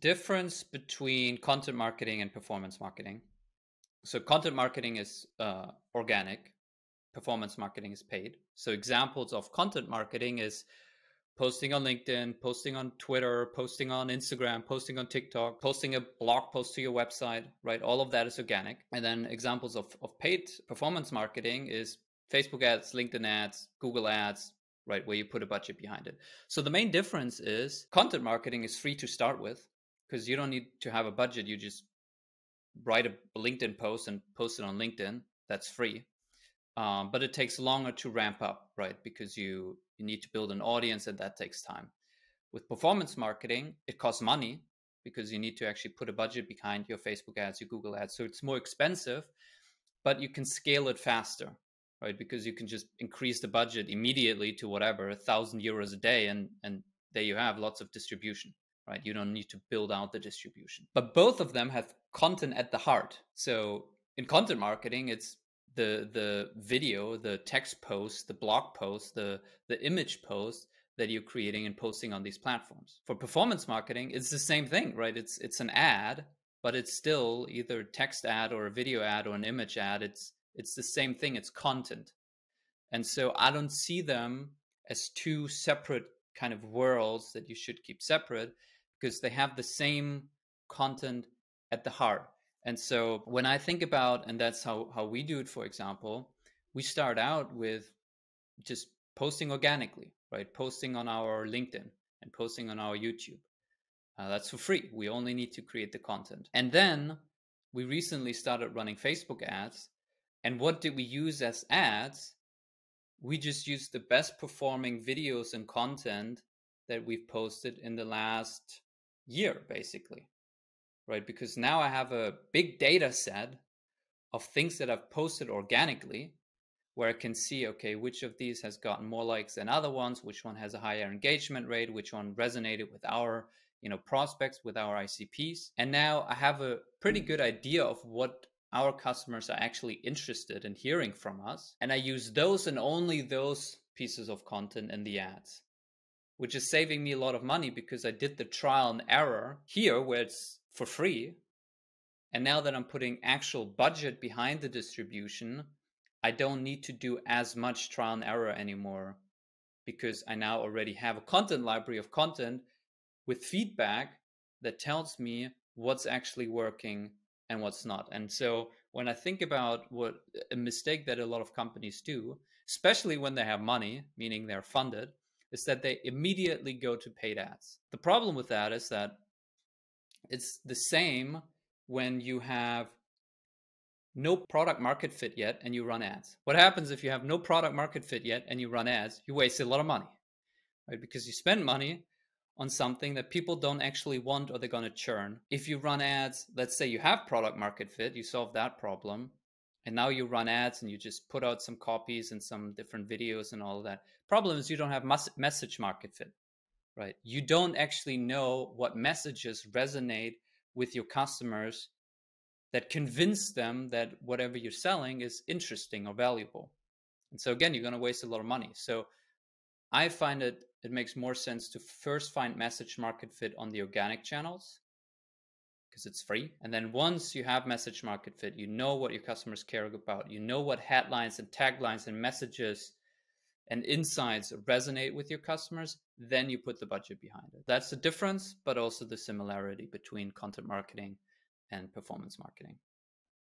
Difference between content marketing and performance marketing. So content marketing is organic, performance marketing is paid. So examples of content marketing is posting on LinkedIn, posting on Twitter, posting on Instagram, posting on TikTok, posting a blog post to your website, right? All of that is organic. And then examples of paid performance marketing is Facebook ads, LinkedIn ads, Google ads, right? Where you put a budget behind it. So the main difference is content marketing is free to start with because you don't need to have a budget. You just write a LinkedIn post and post it on LinkedIn. That's free. But it takes longer to ramp up, right? Because you need to build an audience and that takes time. With performance marketing, it costs money because you need to actually put a budget behind your Facebook ads, your Google ads. So it's more expensive, but you can scale it faster, right? Because you can just increase the budget immediately to whatever, €1,000 a day, and there you have lots of distribution, right? You don't need to build out the distribution. But both of them have content at the heart. So in content marketing, it's the video, the text post, the blog post, the image post that you're creating and posting on these platforms. For performance marketing, it's the same thing, right? It's an ad, but it's still either a text ad or a video ad or an image ad. It's the same thing. It's content. And so I don't see them as two separate kind of worlds that you should keep separate because they have the same content at the heart. And so when I think about, and that's how we do it, for example, we start out with just posting organically, right? Posting on our LinkedIn and posting on our YouTube. That's for free. We only need to create the content. And then we recently started running Facebook ads. And what did we use as ads? We just used the best performing videos and content that we've posted in the last year, basically, right? Because now I have a big data set of things that I've posted organically where I can see, okay, which of these has gotten more likes than other ones, which one has a higher engagement rate, which one resonated with our prospects, with our ICPs. And now I have a pretty good idea of what our customers are actually interested in hearing from us. And I use those and only those pieces of content in the ads, which is saving me a lot of money because I did the trial and error here where it's for free. And now that I'm putting actual budget behind the distribution, I don't need to do as much trial and error anymore because I now already have a content library of content with feedback that tells me what's actually working and what's not. And so when I think about what a mistake that a lot of companies do, especially when they have money, meaning they're funded, is that they immediately go to paid ads. The problem with that is that it's the same when you have no product market fit yet and you run ads. What happens if you have no product market fit yet and you run ads? You waste a lot of money, right? Because you spend money on something that people don't actually want or they're going to churn. If you run ads, let's say you have product market fit, you solve that problem, and now you run ads and you just put out some copies and some different videos and all of that. Problem is you don't have message market fit, right? You don't actually know what messages resonate with your customers that convince them that whatever you're selling is interesting or valuable. And so again, you're going to waste a lot of money. So I find it makes more sense to first find message market fit on the organic channels because it's free. And then once you have message market fit, you know what your customers care about. You know what headlines and taglines and messages and insights resonate with your customers. Then you put the budget behind it. That's the difference, but also the similarity between content marketing and performance marketing.